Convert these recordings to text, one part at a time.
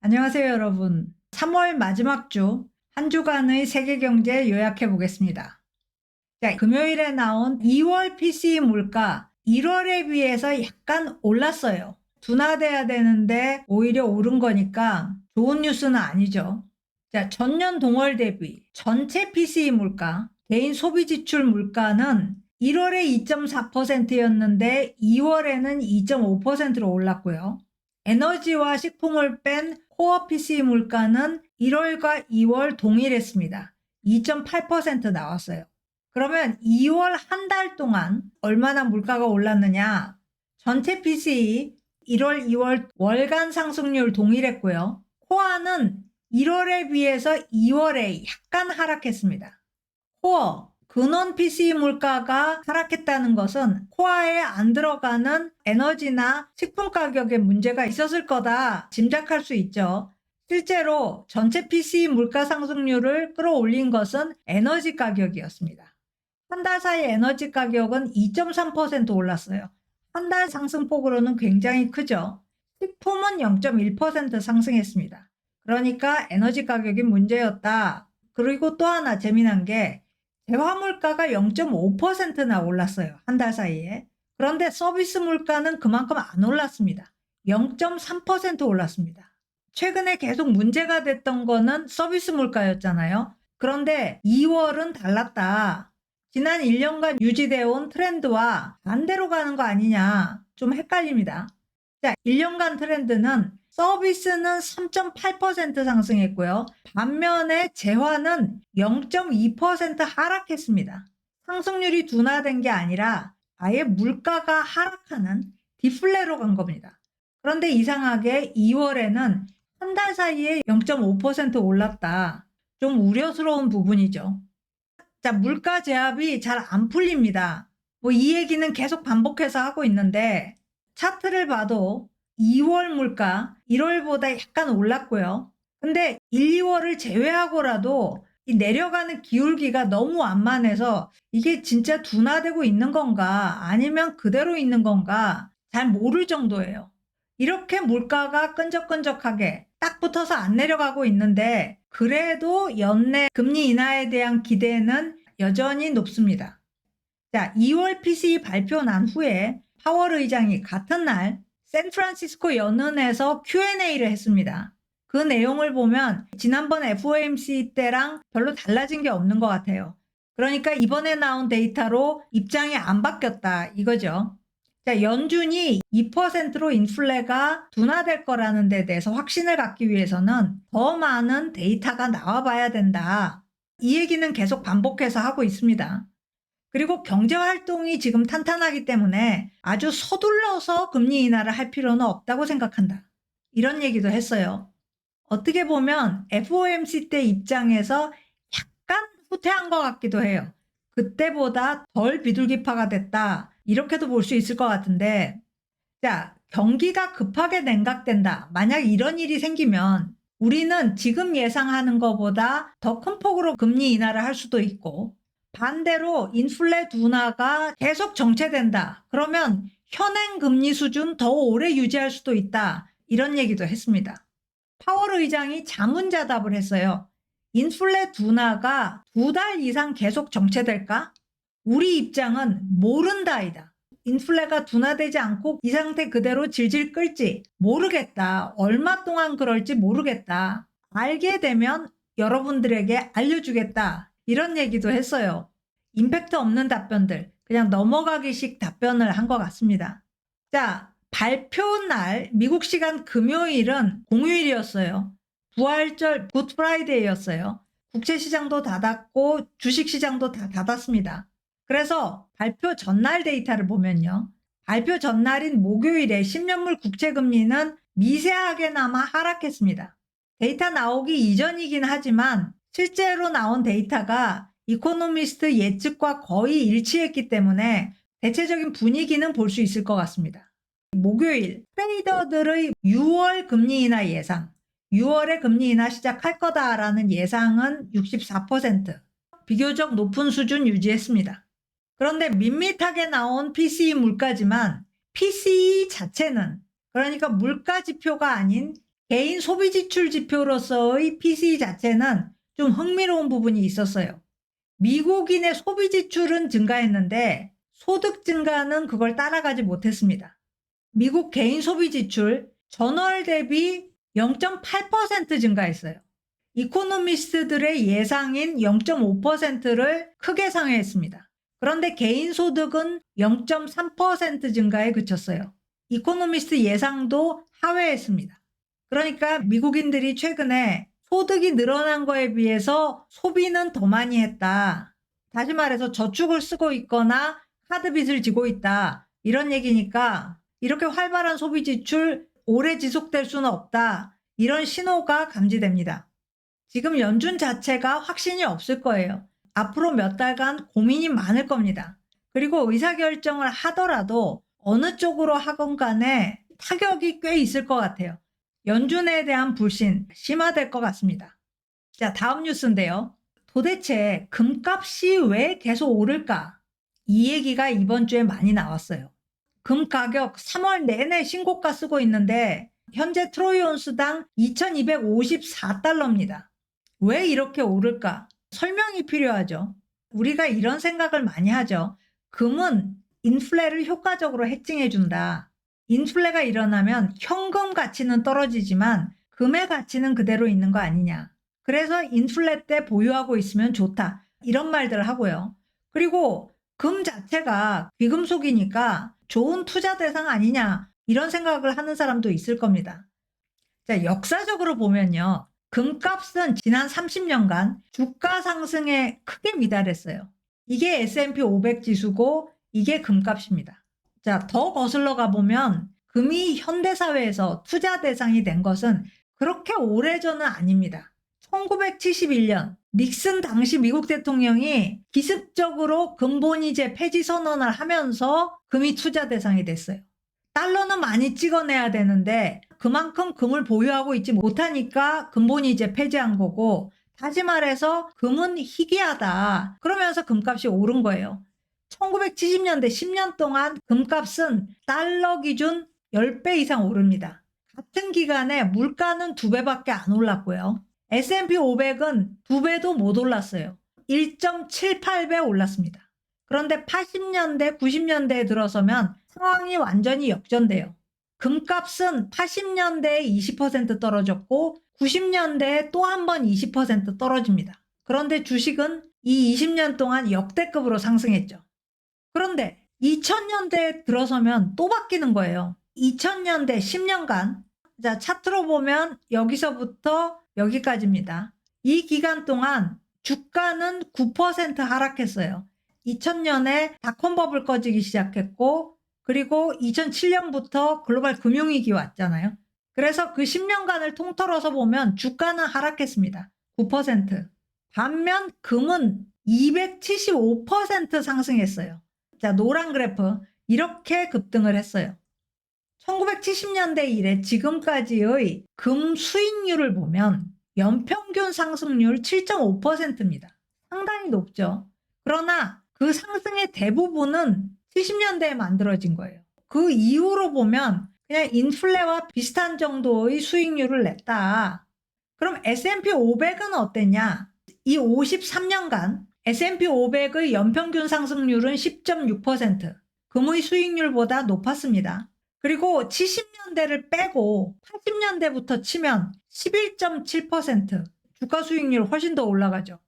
안녕하세요, 여러분. 3월 마지막 주 한 주간의 세계 경제 요약해 보겠습니다. 자, 금요일에 나온 2월 PCE 물가 1월에 비해서 약간 올랐어요. 둔화돼야 되는데 오히려 오른 거니까 좋은 뉴스는 아니죠. 자, 전년 동월 대비 전체 PCE 물가, 개인 소비 지출 물가는 1월에 2.4%였는데 2월에는 2.5%로 올랐고요. 에너지와 식품을 뺀 코어 PCE 물가는 1월과 2월 동일했습니다. 2.8% 나왔어요. 그러면 2월 한 달 동안 얼마나 물가가 올랐느냐? 전체 PCE 1월, 2월 월간 상승률 동일했고요. 코어는 1월에 비해서 2월에 약간 하락했습니다. 코어, 근원 PCE 물가가 하락했다는 것은 코어에 안 들어가는 에너지나 식품 가격에 문제가 있었을 거다 짐작할 수 있죠. 실제로 전체 PCE 물가 상승률을 끌어올린 것은 에너지 가격이었습니다. 한 달 사이 에너지 가격은 2.3% 올랐어요. 한 달 상승폭으로는 굉장히 크죠. 식품은 0.1% 상승했습니다. 그러니까 에너지 가격이 문제였다. 그리고 또 하나 재미난 게 대화 물가가 0.5%나 올랐어요. 한 달 사이에. 그런데 서비스 물가는 그만큼 안 올랐습니다. 0.3% 올랐습니다. 최근에 계속 문제가 됐던 거는 서비스 물가였잖아요. 그런데 2월은 달랐다. 지난 1년간 유지되어 온 트렌드와 반대로 가는 거 아니냐. 좀 헷갈립니다. 자, 1년간 트렌드는 서비스는 3.8% 상승했고요. 반면에 재화는 0.2% 하락했습니다. 상승률이 둔화된 게 아니라 아예 물가가 하락하는 디플레로 간 겁니다. 그런데 이상하게 2월에는 한 달 사이에 0.5% 올랐다. 좀 우려스러운 부분이죠. 자, 물가 제압이 잘 안 풀립니다. 이 얘기는 계속 반복해서 하고 있는데 차트를 봐도 2월 물가 1월보다 약간 올랐고요. 근데 1, 2월을 제외하고라도 이 내려가는 기울기가 너무 완만해서 이게 진짜 둔화되고 있는 건가 아니면 그대로 있는 건가 잘 모를 정도예요. 이렇게 물가가 끈적끈적하게 딱 붙어서 안 내려가고 있는데 그래도 연내 금리 인하에 대한 기대는 여전히 높습니다. 자, 2월 PCE 발표 난 후에 파월 의장이 같은 날 샌프란시스코 연은에서 Q&A를 했습니다. 그 내용을 보면 지난번 FOMC 때랑 별로 달라진 게 없는 것 같아요. 그러니까 이번에 나온 데이터로 입장이 안 바뀌었다 이거죠. 자, 연준이 2%로 인플레가 둔화될 거라는 데 대해서 확신을 갖기 위해서는 더 많은 데이터가 나와봐야 된다. 이 얘기는 계속 반복해서 하고 있습니다. 그리고 경제활동이 지금 탄탄하기 때문에 아주 서둘러서 금리 인하를 할 필요는 없다고 생각한다. 이런 얘기도 했어요. 어떻게 보면 FOMC 때 입장에서 약간 후퇴한 것 같기도 해요. 그때보다 덜 비둘기파가 됐다. 이렇게도 볼 수 있을 것 같은데, 자, 경기가 급하게 냉각된다. 만약 이런 일이 생기면 우리는 지금 예상하는 것보다 더 큰 폭으로 금리 인하를 할 수도 있고, 반대로 인플레 둔화가 계속 정체된다. 그러면 현행 금리 수준 더 오래 유지할 수도 있다. 이런 얘기도 했습니다. 파월 의장이 자문자답을 했어요. 인플레 둔화가 2달 이상 계속 정체될까? 우리 입장은 모른다이다. 인플레가 둔화되지 않고 이 상태 그대로 질질 끌지 모르겠다. 얼마 동안 그럴지 모르겠다. 알게 되면 여러분들에게 알려주겠다. 이런 얘기도 했어요. 임팩트 없는 답변들, 그냥 넘어가기식 답변을 한 것 같습니다. 자, 발표 날 미국 시간 금요일은 공휴일이었어요. 부활절 굿 프라이데이였어요. 국채시장도 닫았고 주식시장도 다 닫았습니다. 그래서 발표 전날 데이터를 보면요. 발표 전날인 목요일에 10년물 국채금리는 미세하게나마 하락했습니다. 데이터 나오기 이전이긴 하지만 실제로 나온 데이터가 이코노미스트 예측과 거의 일치했기 때문에 대체적인 분위기는 볼 수 있을 것 같습니다. 목요일 트레이더들의 6월 금리 인하 예상, 6월에 금리 인하 시작할 거다라는 예상은 64%, 비교적 높은 수준 유지했습니다. 그런데 밋밋하게 나온 PCE 물가지만 PCE 자체는, 그러니까 물가 지표가 아닌 개인 소비 지출 지표로서의 PCE 자체는 좀 흥미로운 부분이 있었어요. 미국인의 소비 지출은 증가했는데 소득 증가는 그걸 따라가지 못했습니다. 미국 개인 소비 지출 전월 대비 0.8% 증가했어요. 이코노미스트들의 예상인 0.5%를 크게 상회했습니다. 그런데 개인 소득은 0.3% 증가에 그쳤어요. 이코노미스트 예상도 하회했습니다. 그러니까 미국인들이 최근에 소득이 늘어난 거에 비해서 소비는 더 많이 했다. 다시 말해서 저축을 쓰고 있거나 카드 빚을 지고 있다. 이런 얘기니까 이렇게 활발한 소비 지출 오래 지속될 수는 없다. 이런 신호가 감지됩니다. 지금 연준 자체가 확신이 없을 거예요. 앞으로 몇 달간 고민이 많을 겁니다. 그리고 의사결정을 하더라도 어느 쪽으로 하건 간에 타격이 꽤 있을 것 같아요. 연준에 대한 불신 심화될 것 같습니다. 자, 다음 뉴스인데요. 도대체 금값이 왜 계속 오를까? 이 얘기가 이번 주에 많이 나왔어요. 금 가격 3월 내내 신고가 쓰고 있는데 현재 트로이 온스당 2254달러입니다. 왜 이렇게 오를까? 설명이 필요하죠. 우리가 이런 생각을 많이 하죠. 금은 인플레를 효과적으로 해칭해준다. 인플레가 일어나면 현금 가치는 떨어지지만 금의 가치는 그대로 있는 거 아니냐. 그래서 인플레 때 보유하고 있으면 좋다. 이런 말들을 하고요. 그리고 금 자체가 귀금속이니까 좋은 투자 대상 아니냐. 이런 생각을 하는 사람도 있을 겁니다. 자, 역사적으로 보면요. 금값은 지난 30년간 주가 상승에 크게 미달했어요. 이게 S&P 500 지수고 이게 금값입니다. 자, 더 거슬러 가보면 금이 현대사회에서 투자 대상이 된 것은 그렇게 오래전은 아닙니다. 1971년 닉슨 당시 미국 대통령이 기습적으로 금본위제 폐지 선언을 하면서 금이 투자 대상이 됐어요. 달러는 많이 찍어내야 되는데 그만큼 금을 보유하고 있지 못하니까 금본위제 폐지한 거고, 다시 말해서 금은 희귀하다. 그러면서 금값이 오른 거예요. 1970년대 10년 동안 금값은 달러 기준 10배 이상 오릅니다. 같은 기간에 물가는 2배밖에 안 올랐고요. S&P 500은 2배도 못 올랐어요. 1.78배 올랐습니다. 그런데 80년대, 90년대에 들어서면 상황이 완전히 역전돼요. 금값은 80년대에 20% 떨어졌고 90년대에 또 한 번 20% 떨어집니다. 그런데 주식은 이 20년 동안 역대급으로 상승했죠. 그런데 2000년대에 들어서면 또 바뀌는 거예요. 2000년대 10년간, 자, 차트로 보면 여기서부터 여기까지입니다. 이 기간 동안 주가는 9% 하락했어요. 2000년에 닷컴 버블 꺼지기 시작했고, 그리고 2007년부터 글로벌 금융위기 왔잖아요. 그래서 그 10년간을 통틀어서 보면 주가는 하락했습니다. 9%. 반면 금은 275% 상승했어요. 자, 노란 그래프 이렇게 급등을 했어요. 1970년대 이래 지금까지의 금 수익률을 보면 연평균 상승률 7.5%입니다. 상당히 높죠. 그러나 그 상승의 대부분은 70년대에 만들어진 거예요. 그 이후로 보면 그냥 인플레와 비슷한 정도의 수익률을 냈다. 그럼 S&P 500은 어땠냐? 이 53년간 S&P 500의 연평균 상승률은 10.6%, 금의 수익률보다 높았습니다. 그리고 70년대를 빼고 80년대부터 치면 11.7%, 주가 수익률 훨씬 더 올라가죠.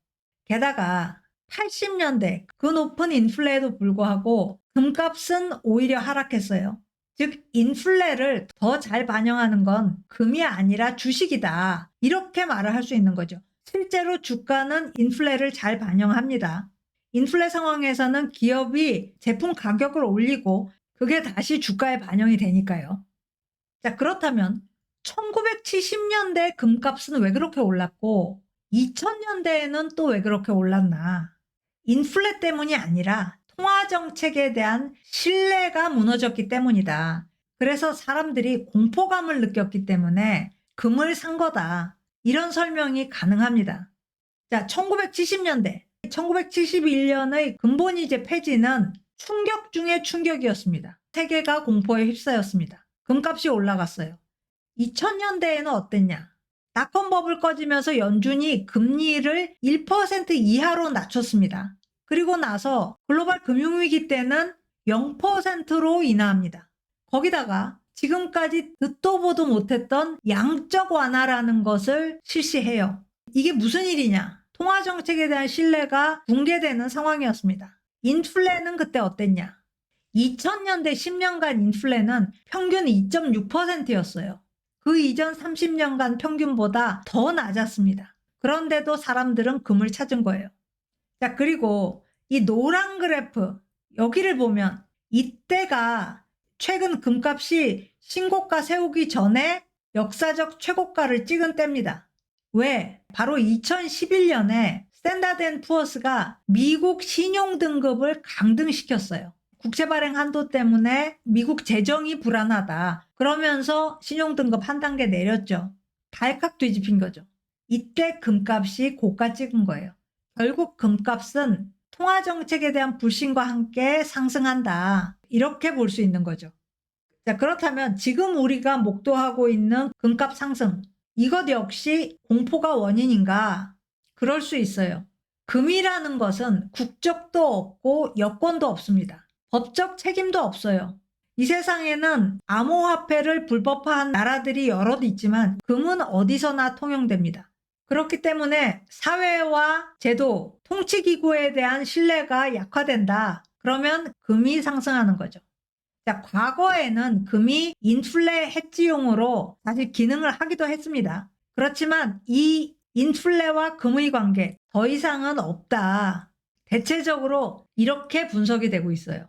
게다가 80년대 그 높은 인플레에도 불구하고 금값은 오히려 하락했어요. 즉 인플레를 더 잘 반영하는 건 금이 아니라 주식이다. 이렇게 말을 할 수 있는 거죠. 실제로 주가는 인플레를 잘 반영합니다. 인플레 상황에서는 기업이 제품 가격을 올리고 그게 다시 주가에 반영이 되니까요. 자, 그렇다면 1970년대 금값은 왜 그렇게 올랐고 2000년대에는 또 왜 그렇게 올랐나? 인플레 때문이 아니라 통화정책에 대한 신뢰가 무너졌기 때문이다. 그래서 사람들이 공포감을 느꼈기 때문에 금을 산 거다. 이런 설명이 가능합니다. 자, 1970년대, 1971년의 금본위제 폐지는 충격 중에 충격이었습니다. 세계가 공포에 휩싸였습니다. 금값이 올라갔어요. 2000년대에는 어땠냐? 닷컴 버블 꺼지면서 연준이 금리를 1% 이하로 낮췄습니다. 그리고 나서 글로벌 금융위기 때는 0%로 인하합니다. 거기다가 지금까지 듣도 보도 못했던 양적 완화라는 것을 실시해요. 이게 무슨 일이냐? 통화정책에 대한 신뢰가 붕괴되는 상황이었습니다. 인플레는 그때 어땠냐? 2000년대 10년간 인플레는 평균 2.6%였어요. 그 이전 30년간 평균보다 더 낮았습니다. 그런데도 사람들은 금을 찾은 거예요. 자, 그리고 이 노란 그래프, 여기를 보면 이때가 최근 금값이 신고가 세우기 전에 역사적 최고가를 찍은 때입니다. 왜? 바로 2011년에 스탠다드 앤 푸어스가 미국 신용 등급을 강등시켰어요. 국채 발행 한도 때문에 미국 재정이 불안하다. 그러면서 신용 등급 한 단계 내렸죠. 발칵 뒤집힌 거죠. 이때 금값이 고가 찍은 거예요. 결국 금값은 통화정책에 대한 불신과 함께 상승한다. 이렇게 볼 수 있는 거죠. 자, 그렇다면 지금 우리가 목도하고 있는 금값 상승, 이것 역시 공포가 원인인가? 그럴 수 있어요. 금이라는 것은 국적도 없고 여권도 없습니다. 법적 책임도 없어요. 이 세상에는 암호화폐를 불법화한 나라들이 여럿 있지만 금은 어디서나 통용됩니다. 그렇기 때문에 사회와 제도, 통치기구에 대한 신뢰가 약화된다. 그러면 금이 상승하는 거죠. 자, 과거에는 금이 인플레 해지용으로 사실 기능을 하기도 했습니다. 그렇지만 이 인플레와 금의 관계 더 이상은 없다. 대체적으로 이렇게 분석이 되고 있어요.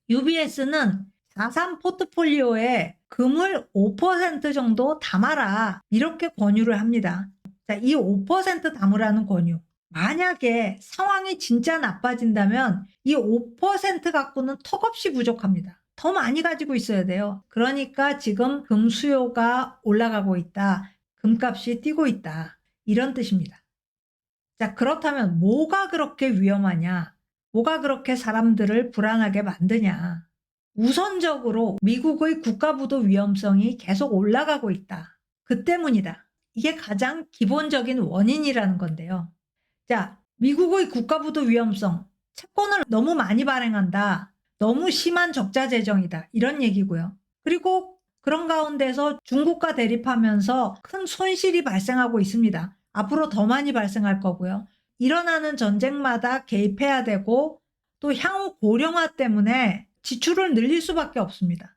UBS는 자산 포트폴리오에 금을 5% 정도 담아라. 이렇게 권유를 합니다. 자, 이 5% 담으라는 권유. 만약에 상황이 진짜 나빠진다면 이 5% 갖고는 턱없이 부족합니다. 더 많이 가지고 있어야 돼요. 그러니까 지금 금 수요가 올라가고 있다. 금값이 뛰고 있다. 이런 뜻입니다. 자, 그렇다면 뭐가 그렇게 위험하냐? 뭐가 그렇게 사람들을 불안하게 만드냐? 우선적으로 미국의 국가부도 위험성이 계속 올라가고 있다. 그 때문이다. 이게 가장 기본적인 원인이라는 건데요. 자, 미국의 국가부도 위험성, 채권을 너무 많이 발행한다. 너무 심한 적자 재정이다. 이런 얘기고요. 그리고 그런 가운데서 중국과 대립하면서 큰 손실이 발생하고 있습니다. 앞으로 더 많이 발생할 거고요. 일어나는 전쟁마다 개입해야 되고 또 향후 고령화 때문에 지출을 늘릴 수밖에 없습니다.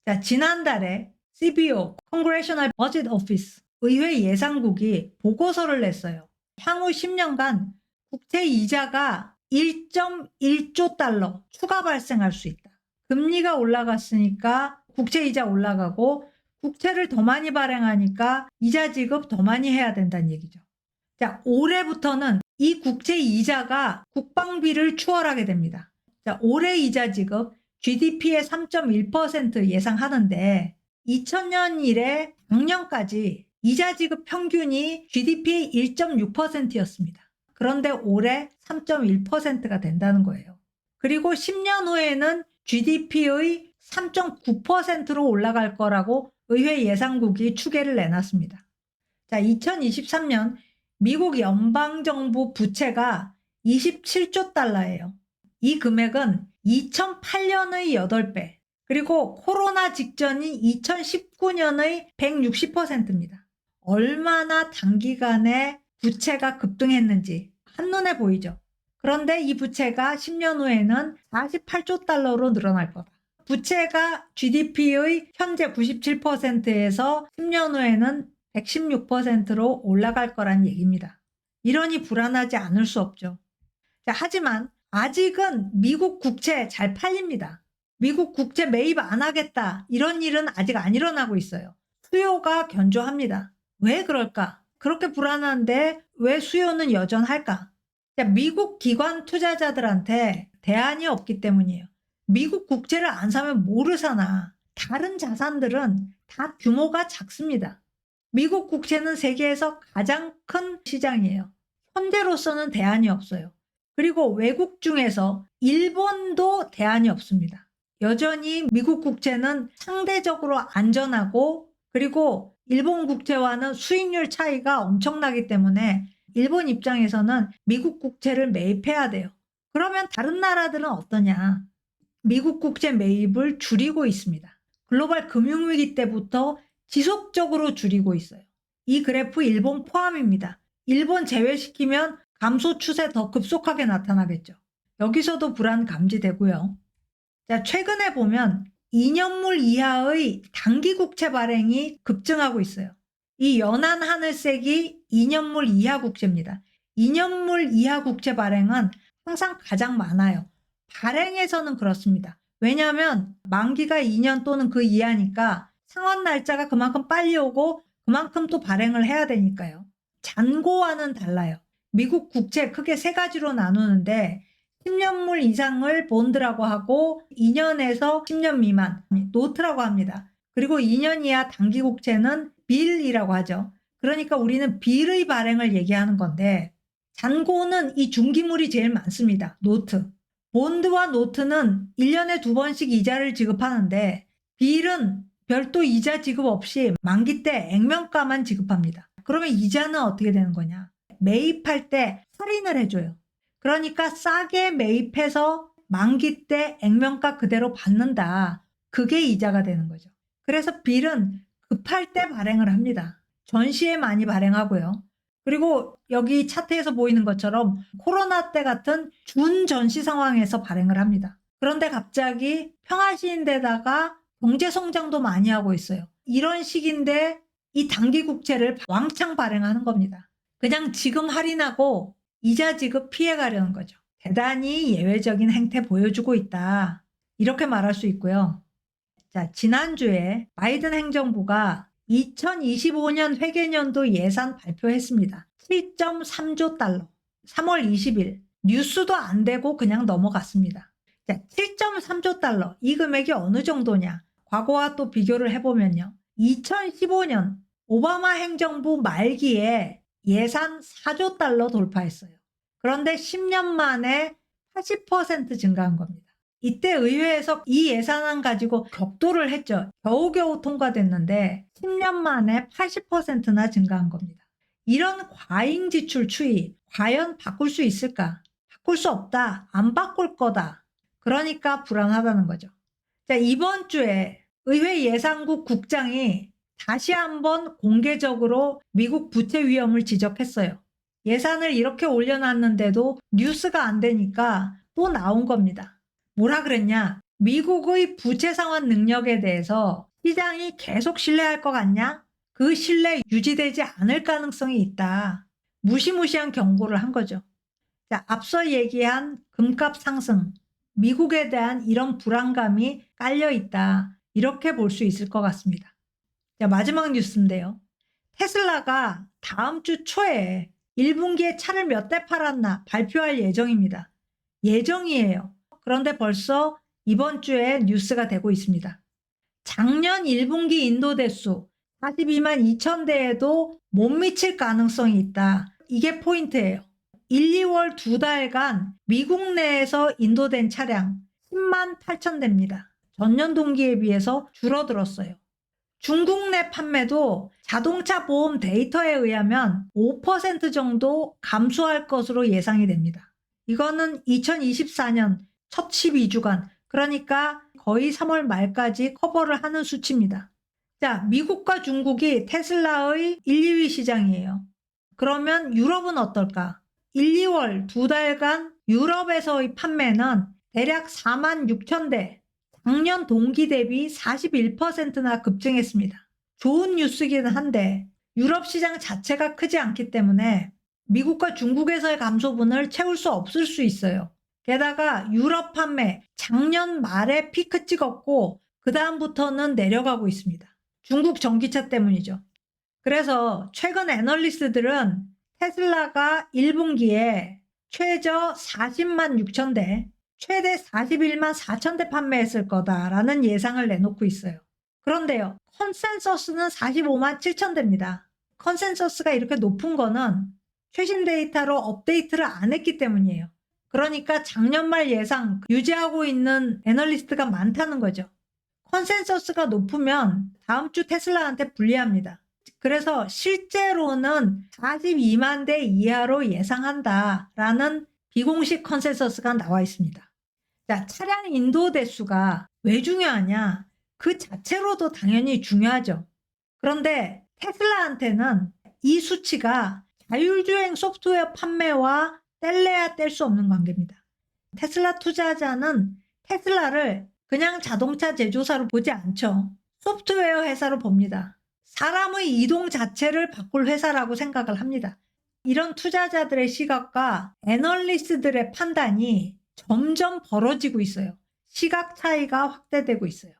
자, 지난달에 CBO, Congressional Budget Office, 의회 예산국이 보고서를 냈어요. 향후 10년간 국채 이자가 1.1조 달러 추가 발생할 수 있다. 금리가 올라갔으니까 국채 이자 올라가고 국채를 더 많이 발행하니까 이자 지급 더 많이 해야 된다는 얘기죠. 자, 올해부터는 이 국채 이자가 국방비를 추월하게 됩니다. 자, 올해 이자 지급 GDP의 3.1% 예상하는데 2000년 이래 작년까지 이자 지급 평균이 GDP의 1.6%였습니다. 그런데 올해 3.1%가 된다는 거예요. 그리고 10년 후에는 GDP의 3.9%로 올라갈 거라고 의회 예산국이 추계를 내놨습니다. 자, 2023년 미국 연방정부 부채가 27조 달러예요. 이 금액은 2008년의 8배, 그리고 코로나 직전인 2019년의 160%입니다. 얼마나 단기간에 부채가 급등했는지 한눈에 보이죠. 그런데 이 부채가 10년 후에는 48조 달러로 늘어날 거다. 부채가 GDP의 현재 97%에서 10년 후에는 116%로 올라갈 거란 얘기입니다. 이러니 불안하지 않을 수 없죠. 자, 하지만 아직은 미국 국채 잘 팔립니다. 미국 국채 매입 안 하겠다. 이런 일은 아직 안 일어나고 있어요. 수요가 견조합니다. 왜 그럴까? 그렇게 불안한데 왜 수요는 여전할까? 자, 미국 기관 투자자들한테 대안이 없기 때문이에요. 미국 국채를 안 사면 뭐를 사나? 다른 자산들은 다 규모가 작습니다. 미국 국채는 세계에서 가장 큰 시장이에요. 현재로서는 대안이 없어요. 그리고 외국 중에서 일본도 대안이 없습니다. 여전히 미국 국채는 상대적으로 안전하고 그리고 일본 국채와는 수익률 차이가 엄청나기 때문에 일본 입장에서는 미국 국채를 매입해야 돼요. 그러면 다른 나라들은 어떠냐? 미국 국채 매입을 줄이고 있습니다. 글로벌 금융위기 때부터 지속적으로 줄이고 있어요. 이 그래프 일본 포함입니다. 일본 제외시키면 감소 추세 더 급속하게 나타나겠죠. 여기서도 불안 감지되고요. 자, 최근에 보면 2년물 이하의 단기 국채 발행이 급증하고 있어요. 이 연한 하늘색이 2년물 이하 국채입니다. 2년물 이하 국채 발행은 항상 가장 많아요. 발행에서는 그렇습니다. 왜냐하면 만기가 2년 또는 그 이하니까 상환 날짜가 그만큼 빨리 오고 그만큼 또 발행을 해야 되니까요. 잔고와는 달라요. 미국 국채 크게 세 가지로 나누는데 10년물 이상을 본드라고 하고 2년에서 10년 미만 노트라고 합니다. 그리고 2년 이하 단기 국채는 빌이라고 하죠. 그러니까 우리는 빌의 발행을 얘기하는 건데 잔고는 이 중기물이 제일 많습니다. 노트. 본드와 노트는 1년에 2번씩 이자를 지급하는데 빌은 별도 이자 지급 없이 만기 때 액면가만 지급합니다. 그러면 이자는 어떻게 되는 거냐? 매입할 때 할인을 해줘요. 그러니까 싸게 매입해서 만기 때 액면가 그대로 받는다. 그게 이자가 되는 거죠. 그래서 빌은 급할 때 발행을 합니다. 전시에 많이 발행하고요. 그리고 여기 차트에서 보이는 것처럼 코로나 때 같은 준전시 상황에서 발행을 합니다. 그런데 갑자기 평화시인데다가 경제성장도 많이 하고 있어요. 이런 시기인데 이 단기 국채를 왕창 발행하는 겁니다. 그냥 지금 할인하고 이자 지급 피해가려는 거죠. 대단히 예외적인 행태 보여주고 있다. 이렇게 말할 수 있고요. 자, 지난주에 바이든 행정부가 2025년 회계년도 예산 발표했습니다. 7.3조 달러. 3월 20일. 뉴스도 안 되고 그냥 넘어갔습니다. 자, 7.3조 달러. 이 금액이 어느 정도냐? 과거와 또 비교를 해보면요. 2015년 오바마 행정부 말기에 예산 4조 달러 돌파했어요. 그런데 10년 만에 80% 증가한 겁니다. 이때 의회에서 이 예산안 가지고 격돌을 했죠. 겨우겨우 통과됐는데 10년 만에 80%나 증가한 겁니다. 이런 과잉 지출 추이 과연 바꿀 수 있을까? 바꿀 수 없다. 안 바꿀 거다. 그러니까 불안하다는 거죠. 자, 이번 주에 의회 예산국 국장이 다시 한번 공개적으로 미국 부채 위험을 지적했어요. 예산을 이렇게 올려놨는데도 뉴스가 안 되니까 또 나온 겁니다. 뭐라 그랬냐? 미국의 부채 상환 능력에 대해서 시장이 계속 신뢰할 것 같냐? 그 신뢰 유지되지 않을 가능성이 있다. 무시무시한 경고를 한 거죠. 자, 앞서 얘기한 금값 상승, 미국에 대한 이런 불안감이 깔려 있다. 이렇게 볼 수 있을 것 같습니다. 자, 마지막 뉴스인데요. 테슬라가 다음 주 초에 1분기에 차를 몇 대 팔았나 발표할 예정입니다. 예정이에요. 그런데 벌써 이번 주에 뉴스가 되고 있습니다. 작년 1분기 인도 대수 42만 2천 대에도 못 미칠 가능성이 있다. 이게 포인트예요. 1, 2월 2달간 미국 내에서 인도된 차량 10만 8천 대입니다. 전년 동기에 비해서 줄어들었어요. 중국 내 판매도 자동차 보험 데이터에 의하면 5% 정도 감소할 것으로 예상이 됩니다. 이거는 2024년 첫 12주간, 그러니까 거의 3월 말까지 커버를 하는 수치입니다. 자, 미국과 중국이 테슬라의 1, 2위 시장이에요. 그러면 유럽은 어떨까? 1, 2월 2달간 유럽에서의 판매는 대략 4만 6천 대, 작년 동기 대비 41%나 급증했습니다. 좋은 뉴스이긴 한데 유럽 시장 자체가 크지 않기 때문에 미국과 중국에서의 감소분을 채울 수 없을 수 있어요. 게다가 유럽 판매 작년 말에 피크 찍었고 그 다음부터는 내려가고 있습니다. 중국 전기차 때문이죠. 그래서 최근 애널리스트들은 테슬라가 1분기에 최저 40만 6천 대, 최대 41만 4천 대 판매했을 거다라는 예상을 내놓고 있어요. 그런데요, 컨센서스는 45만 7천 대입니다. 컨센서스가 이렇게 높은 거는 최신 데이터로 업데이트를 안 했기 때문이에요. 그러니까 작년 말 예상 유지하고 있는 애널리스트가 많다는 거죠. 컨센서스가 높으면 다음 주 테슬라한테 불리합니다. 그래서 실제로는 42만 대 이하로 예상한다라는 비공식 컨센서스가 나와 있습니다. 자, 차량 인도 대수가 왜 중요하냐? 그 자체로도 당연히 중요하죠. 그런데 테슬라한테는 이 수치가 자율주행 소프트웨어 판매와 뗄래야 뗄 수 없는 관계입니다. 테슬라 투자자는 테슬라를 그냥 자동차 제조사로 보지 않죠. 소프트웨어 회사로 봅니다. 사람의 이동 자체를 바꿀 회사라고 생각을 합니다. 이런 투자자들의 시각과 애널리스트들의 판단이 점점 벌어지고 있어요. 시각 차이가 확대되고 있어요.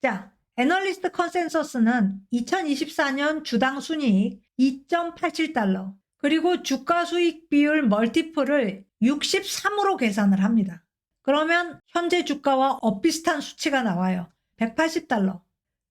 자, 애널리스트 컨센서스는 2024년 주당 순이익 2.87달러, 그리고 주가 수익 비율 멀티플을 63으로 계산을 합니다. 그러면 현재 주가와 엇비슷한 수치가 나와요. 180달러.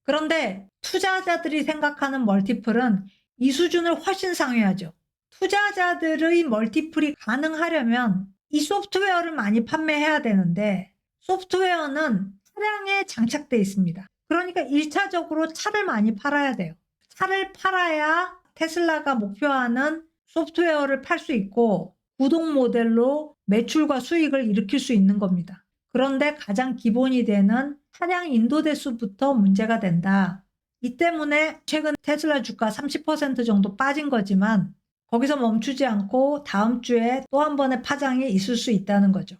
그런데 투자자들이 생각하는 멀티플은 이 수준을 훨씬 상회하죠. 투자자들의 멀티플이 가능하려면 이 소프트웨어를 많이 판매해야 되는데 소프트웨어는 차량에 장착되어 있습니다. 그러니까 1차적으로 차를 많이 팔아야 돼요. 차를 팔아야 테슬라가 목표하는 소프트웨어를 팔 수 있고 구동 모델로 매출과 수익을 일으킬 수 있는 겁니다. 그런데 가장 기본이 되는 차량 인도 대수부터 문제가 된다. 이 때문에 최근 테슬라 주가 30% 정도 빠진 거지만 거기서 멈추지 않고 다음 주에 또 한 번의 파장이 있을 수 있다는 거죠.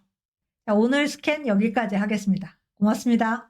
자, 오늘 스캔 여기까지 하겠습니다. 고맙습니다.